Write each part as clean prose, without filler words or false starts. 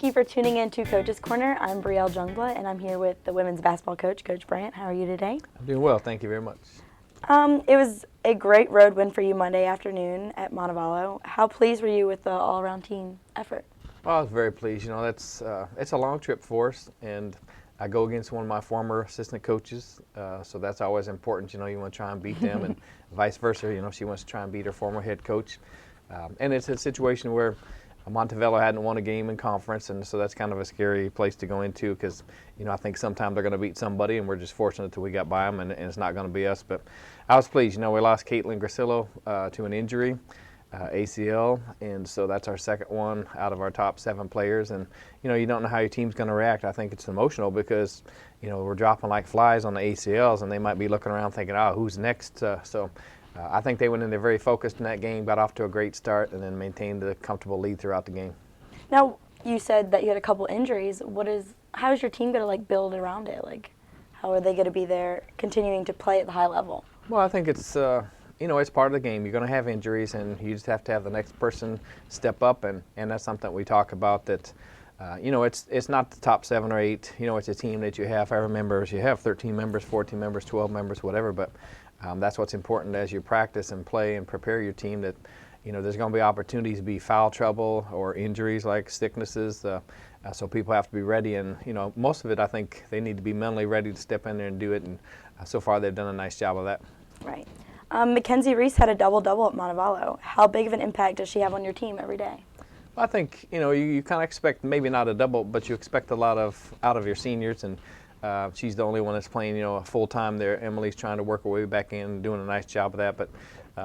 you for tuning in to Coach's Corner. I'm Brielle Jungblut, and I'm here with the women's basketball coach, Coach Brandt. How are you today? I'm doing well, thank you very much. It was a great road win for you Monday afternoon at Montevallo. How pleased were you with the all-around team effort? Well, I was very pleased. You know, it's a long trip for us, and I go against one of my former assistant coaches, so that's always important. You know, you want to try and beat them, and vice versa. You know, she wants to try and beat her former head coach. And it's a situation where Montevallo hadn't won a game in conference, and so that's kind of a scary place to go into because, you know, I think sometimes they're going to beat somebody, and we're just fortunate that we got by them, and it's not going to be us. But I was pleased. You know, we lost Caitlin Grasillo to an injury, ACL, and so that's our second one out of our top 7 players. And, you know, you don't know how your team's going to react. I think it's emotional because, you know, we're dropping like flies on the ACLs, and they might be looking around thinking, oh, who's next? I think they went in there very focused in that game, got off to a great start, and then maintained a comfortable lead throughout the game. Now, you said that you had a couple injuries. How is your team going to build around it? How are they going to be there continuing to play at the high level? Well, I think it's you know, it's part of the game. You're going to have injuries, and you just have to have the next person step up, and that's something we talk about. That you know, it's not the top 7 or 8. You know, it's a team that you have however members. You have 13 members, 14 members, 12 members, whatever. But that's what's important as you practice and play and prepare your team. That, you know, there's going to be opportunities to be foul trouble or injuries like sicknesses. So people have to be ready, and you know, most of it I think they need to be mentally ready to step in there and do it. And so far they've done a nice job of that. Right. Mackenzie Reese had a double-double at Montevallo. How big of an impact does she have on your team every day? Well, I think, you know, you kind of expect maybe not a double, but you expect a lot out of your seniors, and she's the only one that's playing, you know, full-time there. Emily's trying to work her way back in and doing a nice job of that. But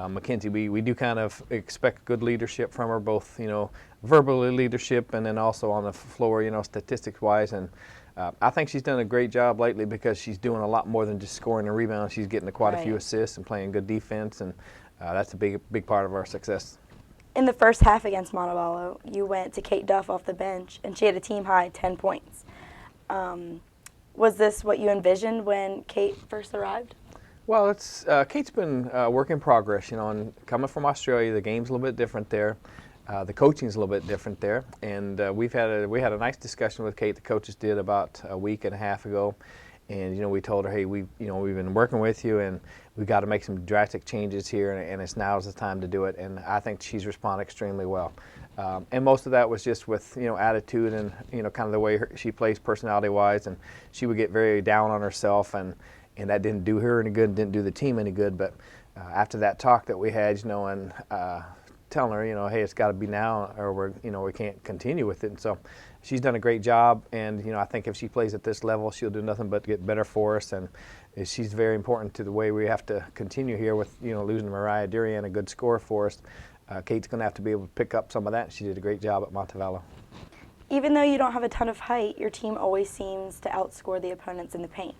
Mackenzie, we do kind of expect good leadership from her, both, you know, verbally leadership and then also on the floor, you know, statistics-wise. And I think she's done a great job lately because she's doing a lot more than just scoring and rebounding. She's getting quite a few assists and playing good defense, and that's a big part of our success. In the first half against Montevallo, you went to Kate Duff off the bench, and she had a team-high 10 points. Was this what you envisioned when Kate first arrived? Well, it's Kate's been work in progress. You know, and coming from Australia, the game's a little bit different there. The coaching's a little bit different there, and we had a nice discussion with Kate. The coaches did about a week and a half ago, and you know, we told her, hey, we've been working with you, and we've got to make some drastic changes here, and it's now's the time to do it. And I think she's responded extremely well. And most of that was just with, you know, attitude and, you know, kind of the way she plays personality-wise, and she would get very down on herself, and that didn't do her any good, didn't do the team any good. But after that talk that we had, you know, and telling her, you know, hey, it's got to be now, or we can't continue with it. And so she's done a great job, and you know, I think if she plays at this level, she'll do nothing but get better for us. And she's very important to the way we have to continue here with, you know, losing Mariah Durian, a good scorer for us. Kate's going to have to be able to pick up some of that. She did a great job at Montevallo. Even though you don't have a ton of height, your team always seems to outscore the opponents in the paint.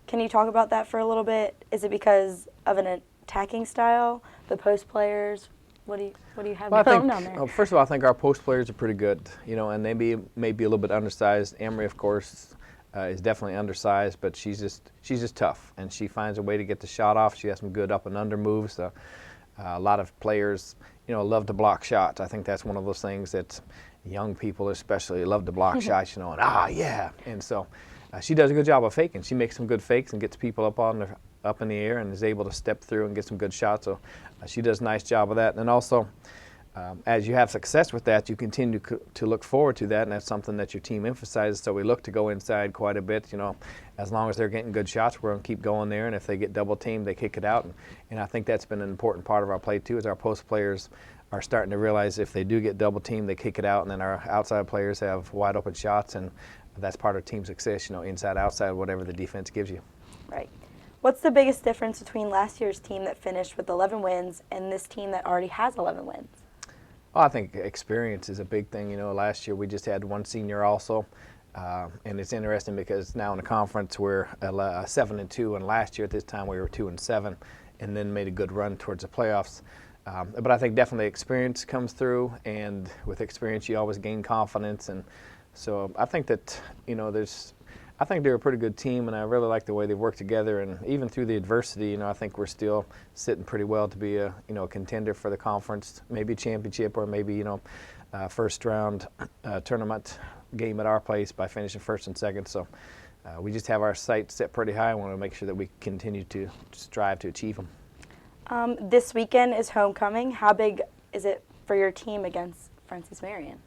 Can you talk about that for a little bit? Is it because of an attacking style, the post players? What do you have down there? First of all, I think our post players are pretty good, you know, and they may be a little bit undersized. Emery, of course, is definitely undersized, but she's just tough, and she finds a way to get the shot off. She has some good up and under moves. A lot of players, you know, love to block shots. I think that's one of those things that young people especially love to block shots, you know, and yeah. And so she does a good job of faking. She makes some good fakes and gets people up in the air and is able to step through and get some good shots. So she does a nice job of that. And also, as you have success with that, you continue to look forward to that, and that's something that your team emphasizes. So we look to go inside quite a bit. You know, as long as they're getting good shots, we're going to keep going there. And if they get double teamed, they kick it out. And I think that's been an important part of our play too, is our post players are starting to realize if they do get double teamed, they kick it out, and then our outside players have wide open shots, and that's part of team success. You know, inside, outside, whatever the defense gives you. Right. What's the biggest difference between last year's team that finished with 11 wins and this team that already has 11 wins? Well, I think experience is a big thing. You know, last year we just had one senior also, and it's interesting because now in the conference we're 7-2, and last year at this time we were 2-7, and then made a good run towards the playoffs. But I think definitely experience comes through, and with experience you always gain confidence, and so I think that, you know, I think they're a pretty good team, and I really like the way they work together. And even through the adversity, you know, I think we're still sitting pretty well to be a contender for the conference, maybe a championship, or maybe, you know, first round tournament game at our place by finishing first and second. So we just have our sights set pretty high. I want to make sure that we continue to strive to achieve them. This weekend is homecoming. How big is it for your team against Francis Marion?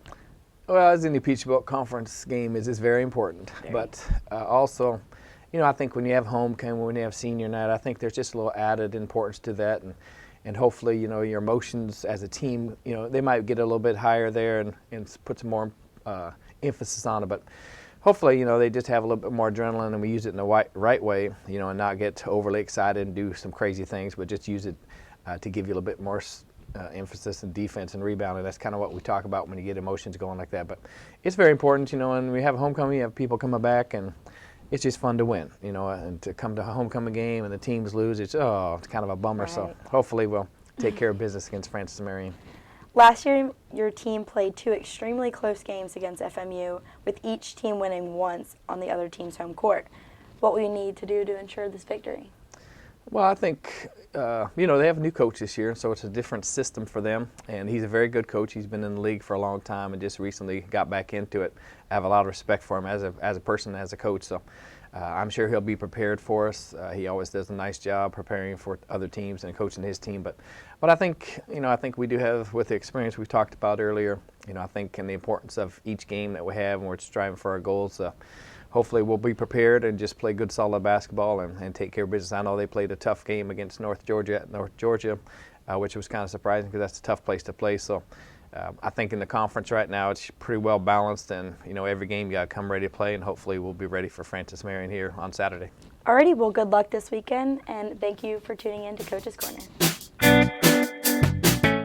Well, as any Peach Belt Conference game is very important. But also, I think when you have homecoming, when you have senior night, I think there's just a little added importance to that. And hopefully, your emotions as a team, they might get a little bit higher there and put some more emphasis on it. But hopefully, they just have a little bit more adrenaline and we use it in the right way, and not get overly excited and do some crazy things, but just use it to give you a little bit more emphasis in defense and rebounding. That's kind of what we talk about when you get emotions going like that. But it's very important, and we have homecoming, you have people coming back, and it's just fun to win, and to come to a homecoming game and the teams lose, it's kind of a bummer. Right. So hopefully we'll take care of business against Francis Marion. Last year, your team played 2 extremely close games against FMU, with each team winning once on the other team's home court. What will you need to do to ensure this victory? Well, I think, they have a new coach this year, so it's a different system for them. And he's a very good coach. He's been in the league for a long time and just recently got back into it. I have a lot of respect for him as a person, as a coach. So I'm sure he'll be prepared for us. He always does a nice job preparing for other teams and coaching his team. But I think, I think we do have, with the experience we talked about earlier, I think in the importance of each game that we have and we're striving for our goals. Hopefully we'll be prepared and just play good, solid basketball and take care of business. I know they played a tough game against North Georgia, which was kind of surprising because that's a tough place to play. So I think in the conference right now it's pretty well balanced, and every game you got to come ready to play, and hopefully we'll be ready for Francis Marion here on Saturday. Alrighty, well, good luck this weekend, and thank you for tuning in to Coach's Corner.